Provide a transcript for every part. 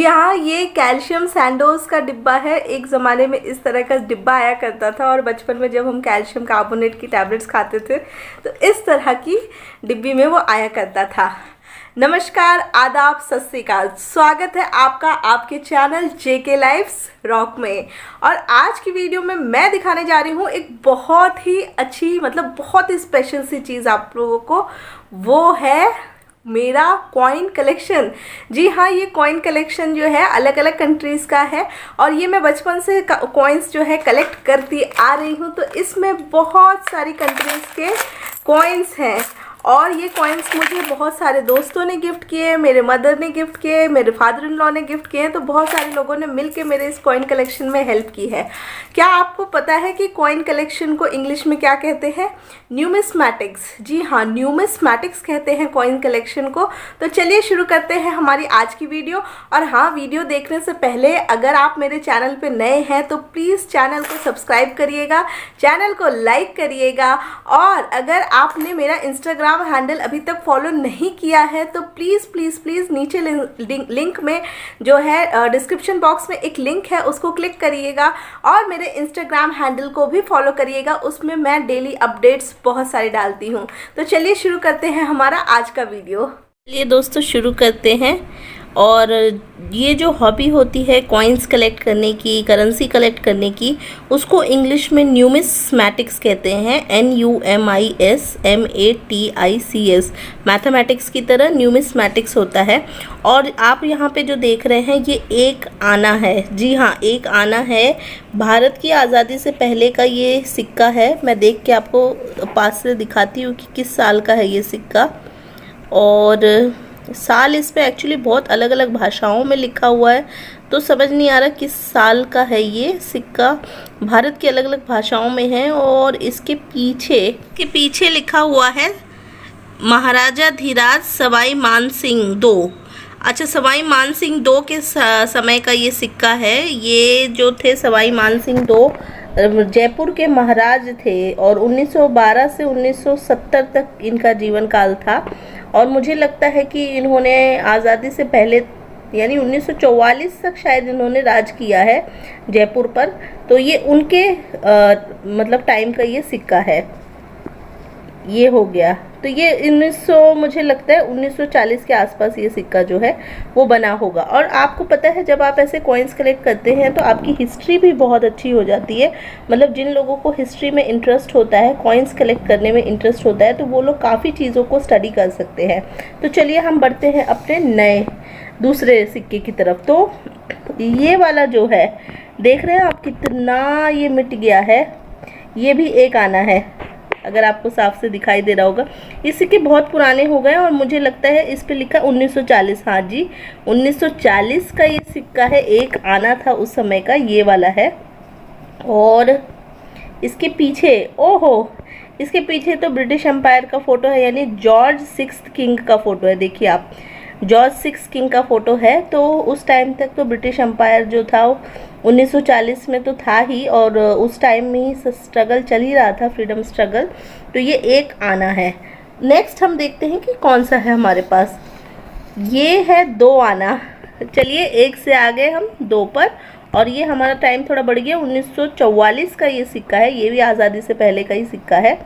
हाँ, ये calcium Sandoz का डिब्बा है। एक ज़माने में इस तरह का डिब्बा आया करता था और बचपन में जब हम कैल्शियम कार्बोनेट की टैबलेट्स खाते थे तो इस तरह की डिब्बी में वो आया करता था। नमस्कार, आदाब, सत श्री अकाल। स्वागत है आपका आपके चैनल जेके लाइफ्स रॉक में। और आज की वीडियो में मैं दिखाने जा रही हूँ एक बहुत ही अच्छी बहुत ही स्पेशल सी चीज़ आप लोगों को। वो है मेरा कॉइन कलेक्शन। जी हाँ, ये कॉइन कलेक्शन जो है अलग अलग कंट्रीज़ का है और ये मैं बचपन से कॉइन्स जो है कलेक्ट करती आ रही हूँ। तो इसमें बहुत सारी कंट्रीज़ के कॉइन्स हैं और ये कॉइन्स मुझे बहुत सारे दोस्तों ने गिफ्ट किए, मेरे मदर ने गिफ्ट किए, मेरे फादर इन लॉ ने गिफ्ट किए हैं। तो बहुत सारे लोगों ने मिलके मेरे इस कॉइन कलेक्शन में हेल्प की है। क्या आपको पता है कि कॉइन कलेक्शन को इंग्लिश में क्या कहते हैं? न्यूमिस्मैटिक्स। जी हाँ, न्यूमिस्मैटिक्स कहते हैं कॉइन कलेक्शन को। तो चलिए शुरू करते हैं हमारी आज की वीडियो। और हाँ, वीडियो देखने से पहले अगर आप मेरे चैनल पे नए हैं तो प्लीज़ चैनल को सब्सक्राइब करिएगा, चैनल को लाइक करिएगा। और अगर आपने मेरा इंस्टाग्राम हैंडल अभी तक फॉलो नहीं किया है तो प्लीज़ प्लीज़ प्लीज़ नीचे लिंक में जो है डिस्क्रिप्शन बॉक्स में एक लिंक है, उसको क्लिक करिएगा और मेरे इंस्टाग्राम हैंडल को भी फॉलो करिएगा। उसमें मैं डेली अपडेट्स बहुत सारे डालती हूँ। तो चलिए शुरू करते हैं हमारा आज का वीडियो। चलिए दोस्तों शुरू करते हैं। और ये जो हॉबी होती है कॉइन्स कलेक्ट करने की, करेंसी कलेक्ट करने की, उसको इंग्लिश में न्यूमिस्मैटिक्स कहते हैं। NUMISMATICS। मैथमेटिक्स की तरह न्यूमिस्मैटिक्स होता है। और आप यहाँ पे जो देख रहे हैं ये एक आना है। जी हाँ, एक आना है। भारत की आज़ादी से पहले का ये सिक्का है। मैं देख के आपको पास से दिखाती हूँ कि किस साल का है ये सिक्का। और साल इस पे एक्चुअली बहुत अलग अलग भाषाओं में लिखा हुआ है, तो समझ नहीं आ रहा किस साल का है ये सिक्का। भारत की अलग अलग भाषाओं में है। और इसके पीछे लिखा हुआ है महाराजा धीराज सवाई मानसिंह दो। अच्छा, सवाई मानसिंह दो के समय का ये सिक्का है। ये जो थे सवाई मानसिंह दो जयपुर के महाराज थे और 1912 से 1970 तक इनका जीवन काल था। और मुझे लगता है कि इन्होंने आज़ादी से पहले यानी 1944 तक शायद इन्होंने राज किया है जयपुर पर। तो ये उनके टाइम का ये सिक्का है। ये हो गया। तो ये 1900 मुझे लगता है 1940 के आसपास ये सिक्का जो है वो बना होगा। और आपको पता है जब आप ऐसे कॉइन्स कलेक्ट करते हैं तो आपकी हिस्ट्री भी बहुत अच्छी हो जाती है। जिन लोगों को हिस्ट्री में इंटरेस्ट होता है, कॉइन्स कलेक्ट करने में इंटरेस्ट होता है, तो वो लोग काफ़ी चीज़ों को स्टडी कर सकते हैं। तो चलिए हम बढ़ते हैं अपने नए दूसरे सिक्के की तरफ। तो ये वाला जो है देख रहे हैं आप कितना ये मिट गया है। ये भी एक आना है, अगर आपको साफ से दिखाई दे रहा होगा। ये सिक्के बहुत पुराने हो गए और मुझे लगता है इस पे लिखा 1940। हाँ जी, 1940 का ये सिक्का है। एक आना था उस समय का, ये वाला है। और इसके पीछे इसके पीछे तो ब्रिटिश एम्पायर का फ़ोटो है, यानी जॉर्ज 6th किंग का फ़ोटो है। देखिए आप, जॉर्ज 6th किंग का फ़ोटो है। तो उस टाइम तक तो ब्रिटिश एम्पायर जो था 1940 में तो था ही, और उस टाइम में ही स्ट्रगल चल ही रहा था, फ्रीडम स्ट्रगल। तो ये एक आना है। नेक्स्ट हम देखते हैं कि कौन सा है हमारे पास। ये है दो आना। चलिए एक से आगे हम दो पर। और ये हमारा टाइम थोड़ा बढ़ गया। 1944 का ये सिक्का है। ये भी आज़ादी से पहले का ही सिक्का है,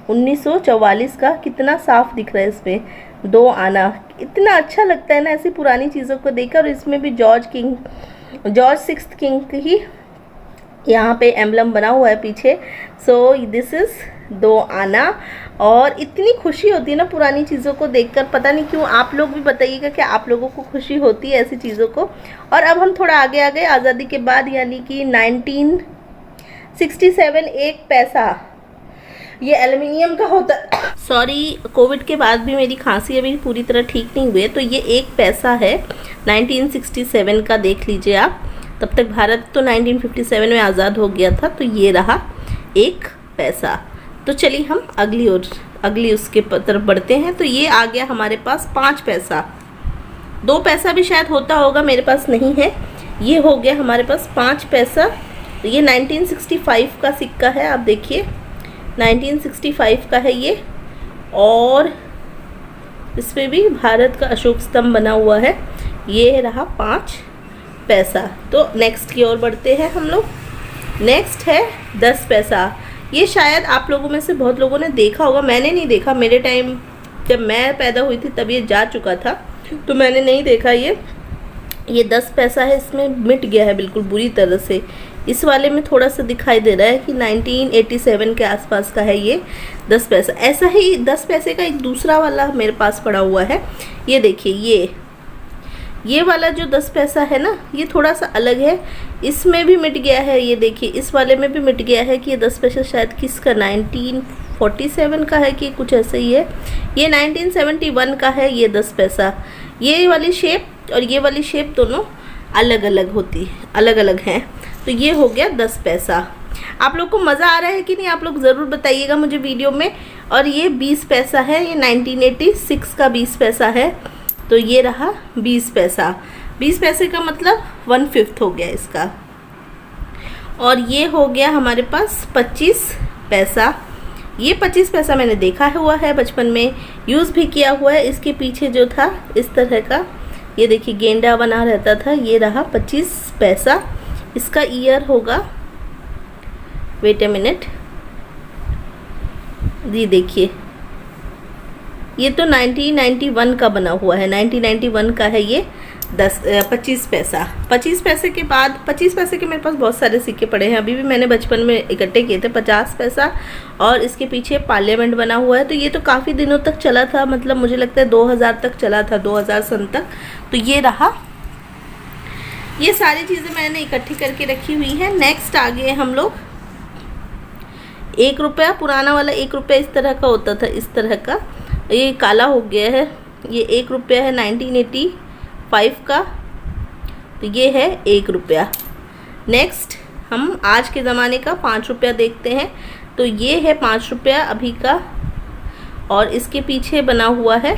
1944 का। कितना साफ दिख रहा है इस पर दो आना। इतना अच्छा लगता है ना ऐसी पुरानी चीज़ों को देखकर। और इसमें भी जॉर्ज 6th किंग ही यहाँ पे एम्बलम बना हुआ है पीछे। सो दिस इज़ दो आना। और इतनी खुशी होती है ना पुरानी चीज़ों को देखकर। पता नहीं क्यों, आप लोग भी बताइएगा कि आप लोगों को खुशी होती है ऐसी चीज़ों को। और अब हम थोड़ा आगे आ गए आज़ादी के बाद, यानी कि 1967। एक पैसा, ये एल्युमिनियम का होता है। सॉरी, कोविड के बाद भी मेरी खांसी अभी पूरी तरह ठीक नहीं हुई है। तो ये एक पैसा है 1967 का, देख लीजिए आप। तब तक भारत तो 1957 में आज़ाद हो गया था। तो ये रहा एक पैसा। तो चलिए हम अगली उसके तरफ बढ़ते हैं। तो ये आ गया हमारे पास 5 पैसा। 2 पैसा भी शायद होता होगा, मेरे पास नहीं है। ये हो गया हमारे पास 5 पैसा। तो ये 1965 का सिक्का है। आप देखिए 1965 का है ये। और इस पर भी भारत का अशोक स्तंभ बना हुआ है। ये रहा 5 पैसा। तो नेक्स्ट की ओर बढ़ते हैं हम लोग। नेक्स्ट है 10 पैसा। ये शायद आप लोगों में से बहुत लोगों ने देखा होगा, मैंने नहीं देखा, मेरे टाइम जब मैं पैदा हुई थी तब ये जा चुका था, तो मैंने नहीं देखा। ये 10 पैसा है, इसमें मिट गया है बिल्कुल बुरी तरह से। इस वाले में थोड़ा सा दिखाई दे रहा है कि 1987 के आसपास का है ये 10 पैसा। ऐसा ही 10 पैसे का एक दूसरा वाला मेरे पास पड़ा हुआ है। ये देखिए, ये वाला जो 10 पैसा है ना, ये थोड़ा सा अलग है, इसमें भी मिट गया है। ये देखिए, इस वाले में भी मिट गया है कि ये 10 पैसा शायद किसका 1947 का है कि कुछ ऐसा ही है। ये 1971 का है ये 10 पैसा। ये वाली शेप और ये वाली शेप दोनों अलग अलग हैं। तो ये हो गया 10 पैसा। आप लोग को मज़ा आ रहा है कि नहीं, आप लोग ज़रूर बताइएगा मुझे वीडियो में। और ये 20 पैसा है, ये 1986 का 20 पैसा है। तो ये रहा 20 पैसा। 20 पैसे का मतलब 1/5 हो गया इसका। और ये हो गया हमारे पास 25 पैसा। ये 25 पैसा मैंने देखा हुआ है बचपन में, यूज़ भी किया हुआ है। इसके पीछे जो था इस तरह का, ये देखिए गेंडा बना रहता था। ये रहा 25 पैसा। इसका ईयर होगा, वेट ए मिनट, जी देखिए, ये तो 1991 का बना हुआ है। 1991 का है ये 25 पैसा। 25 पैसे के बाद 25 पैसे के मेरे पास बहुत सारे सिक्के पड़े हैं, अभी भी मैंने बचपन में इकट्ठे किए थे। 50 पैसा और इसके पीछे पार्लियामेंट बना हुआ है। तो ये तो काफ़ी दिनों तक चला था, मतलब मुझे लगता है 2000 तक चला था, 2000 सन तक। तो ये रहा, ये सारी चीज़ें मैंने इकट्ठी करके रखी हुई है। नेक्स्ट आ गए हम लोग 1 रुपया। पुराना वाला 1 रुपया इस तरह का होता था, इस तरह का, ये काला हो गया है। ये 1 रुपया है 1985 का। तो ये है 1 रुपया। नेक्स्ट हम आज के ज़माने का 5 रुपया देखते हैं। तो ये है 5 रुपया अभी का, और इसके पीछे बना हुआ है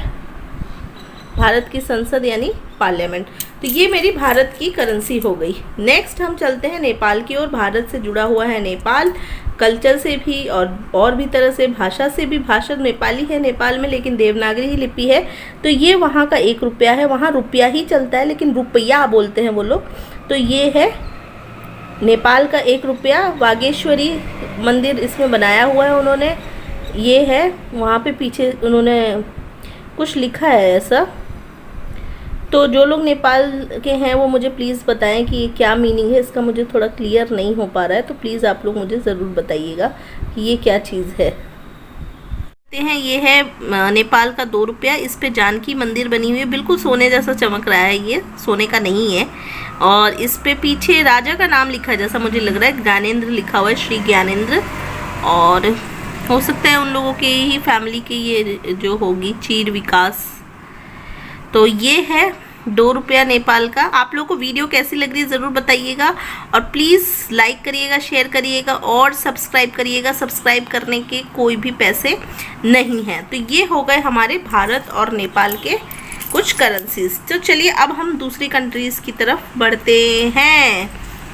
भारत की संसद यानी पार्लियामेंट। तो ये मेरी भारत की करेंसी हो गई। नेक्स्ट हम चलते हैं नेपाल की ओर। भारत से जुड़ा हुआ है नेपाल, कल्चर से भी और भी तरह से, भाषा से भी। भाषा नेपाली है नेपाल में, लेकिन देवनागरी ही लिपि है। तो ये वहाँ का 1 रुपया है, वहाँ रुपया ही चलता है लेकिन रुपया बोलते हैं वो लोग। तो ये है नेपाल का 1 रुपया। बागेश्वरी मंदिर इसमें बनाया हुआ है उन्होंने। ये है वहाँ पे पीछे उन्होंने कुछ लिखा है ऐसा। तो जो लोग नेपाल के हैं वो मुझे प्लीज़ बताएं कि ये क्या मीनिंग है इसका, मुझे थोड़ा क्लियर नहीं हो पा रहा है। तो प्लीज़ आप लोग मुझे ज़रूर बताइएगा कि ये क्या चीज़ है। ये है नेपाल का 2 रुपया। इस पे जानकी मंदिर बनी हुई है, बिल्कुल सोने जैसा चमक रहा है, ये सोने का नहीं है। और इस पे पीछे राजा का नाम लिखा है जैसा मुझे लग रहा है, ज्ञानेंद्र लिखा हुआ है, श्री ज्ञानेंद्र। और हो सकता है उन लोगों के ही फैमिली की ये जो होगी, चीर विकास। तो ये है 2 रुपया नेपाल का। आप लोगों को वीडियो कैसी लग रही है ज़रूर बताइएगा, और प्लीज़ लाइक करिएगा, शेयर करिएगा और सब्सक्राइब करिएगा। सब्सक्राइब करने के कोई भी पैसे नहीं हैं। तो ये हो गए हमारे भारत और नेपाल के कुछ करेंसीज। तो चलिए अब हम दूसरी कंट्रीज़ की तरफ बढ़ते हैं।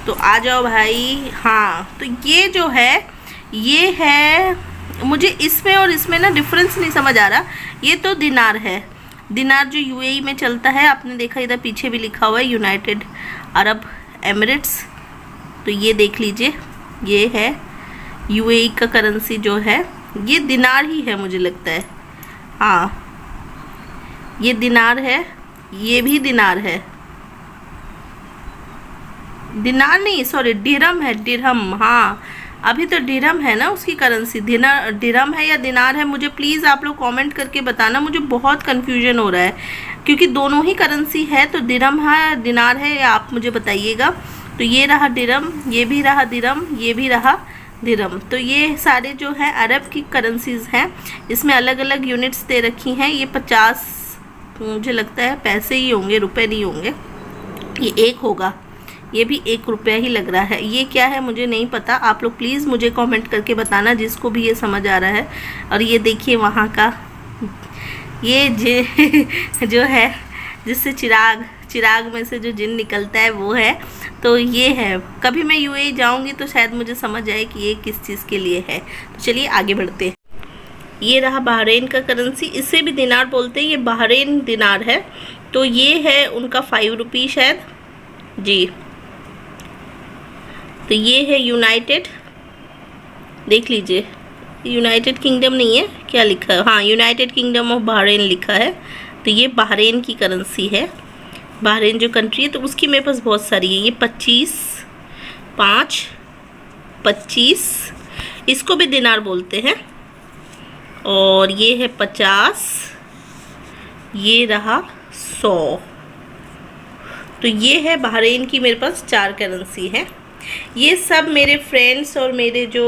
तो आ जाओ भाई। हाँ, तो ये जो है, ये है, मुझे इसमें और इसमें ना डिफरेंस नहीं समझ आ रहा। ये तो दिनार है, दिनार जो यूएई में चलता है। आपने देखा इधर पीछे भी लिखा हुआ है यूनाइटेड अरब एमिरेट्स। तो ये देख लीजिए, ये है यूएई का करेंसी जो है, ये दिनार ही है मुझे लगता है। हाँ, ये दिनार है, ये भी दिनार है, दिनार नहीं सॉरी दिरहम है, दिरहम। हाँ, अभी तो दिरहम है ना उसकी करेंसी, दिरहम है या दिनार है, मुझे प्लीज़ आप लोग कमेंट करके बताना। मुझे बहुत कन्फ्यूजन हो रहा है क्योंकि दोनों ही करेंसी है। तो दिरहम है, दिनार है, या आप मुझे बताइएगा। तो ये रहा दिरहम, ये भी रहा दिरहम, ये भी रहा दिरहम। तो ये सारे जो हैं अरब की करेंसीज़ हैं। इसमें अलग अलग यूनिट्स दे रखी हैं। ये 50 मुझे लगता है पैसे ही होंगे, रुपए नहीं होंगे। ये 1 होगा, ये भी 1 रुपया ही लग रहा है। ये क्या है मुझे नहीं पता, आप लोग प्लीज़ मुझे कमेंट करके बताना जिसको भी ये समझ आ रहा है। और ये देखिए वहाँ का ये जो है जिससे चिराग में से जो जिन निकलता है वो है। तो ये है, कभी मैं यूएई जाऊँगी तो शायद मुझे समझ आए कि ये किस चीज़ के लिए है। तो चलिए आगे बढ़ते हैं। ये रहा बहरीन का करेंसी, इसे भी दिनार बोलते हैं, ये बहरीन दिनार है। तो ये है उनका 5 रुपये शायद, जी। तो ये है यूनाइटेड, देख लीजिए, यूनाइटेड किंगडम नहीं है, क्या लिखा है, हाँ यूनाइटेड किंगडम ऑफ बहरीन लिखा है। तो ये बहरीन की करेंसी है, बहरीन जो कंट्री है, तो उसकी मेरे पास बहुत सारी है। ये 25, 5, 25, इसको भी दिनार बोलते हैं। और ये है 50, ये रहा 100। तो ये है बहरीन की मेरे पास 4 करेंसी है। ये सब मेरे फ्रेंड्स और मेरे जो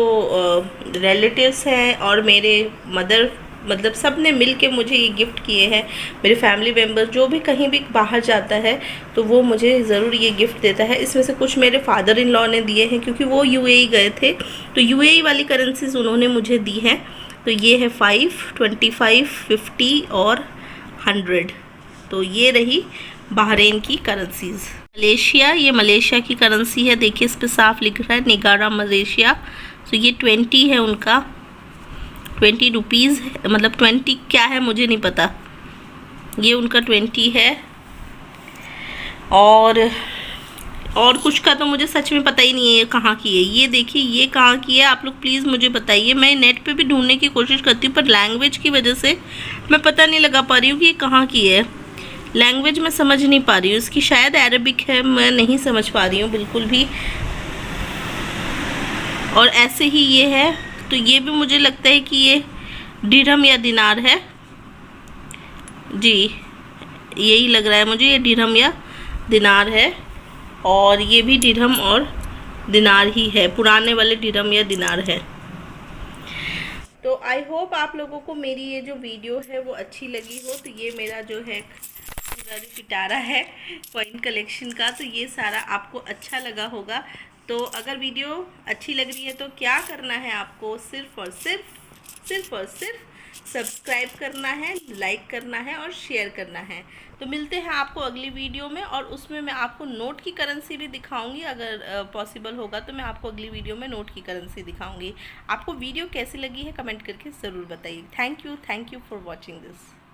रिलेटिव्स हैं और मेरे मदर, मतलब सब ने मिल के मुझे ये गिफ्ट किए हैं। मेरे फैमिली मेम्बर जो भी कहीं भी बाहर जाता है तो वो मुझे ज़रूर ये गिफ्ट देता है। इसमें से कुछ मेरे फादर इन लॉ ने दिए हैं, क्योंकि वो यूएई गए थे, तो यूएई वाली करेंसीज उन्होंने मुझे दी हैं। तो ये है 5, 25, 50 और 100। तो ये रही बहरीन की करेंसीज। मलेशिया, ये मलेशिया की करेंसी है, देखिए इस पे साफ लिख रहा है निगारा मलेशिया। तो ये 20 है उनका, 20 रुपीज़, मतलब 20 क्या है मुझे नहीं पता, ये उनका 20 है। और कुछ का तो मुझे सच में पता ही नहीं है ये कहाँ की है। ये देखिए ये कहाँ की है, आप लोग प्लीज़ मुझे बताइए। मैं नेट पे भी ढूंढने की कोशिश करती हूँ, पर लैंग्वेज की वजह से मैं पता नहीं लगा पा रही हूँ कि ये कहाँ की है। लैंग्वेज मैं समझ नहीं पा रही हूँ इसकी, शायद अरबिक है, मैं नहीं समझ पा रही हूँ बिल्कुल भी। और ऐसे ही ये है, तो ये भी मुझे लगता है कि ये दिरहम या दिनार है जी, यही लग रहा है मुझे, ये दिरहम या दिनार है। और ये भी दिरहम और दिनार ही है, पुराने वाले दिरहम या दिनार है। तो आई होप आप लोगों को मेरी ये जो वीडियो है वो अच्छी लगी हो। तो ये मेरा जो है पूरा जो पिटारा है कॉइन कलेक्शन का, तो ये सारा आपको अच्छा लगा होगा। तो अगर वीडियो अच्छी लग रही है तो क्या करना है आपको, सिर्फ़ और सिर्फ सब्सक्राइब करना है, लाइक करना है और शेयर करना है। तो मिलते हैं आपको अगली वीडियो में, और उसमें मैं आपको नोट की करेंसी भी दिखाऊंगी। अगर पॉसिबल होगा तो मैं आपको अगली वीडियो में नोट की करेंसी दिखाऊंगी। आपको वीडियो कैसी लगी है कमेंट करके ज़रूर बताइए। Thank you for watching this.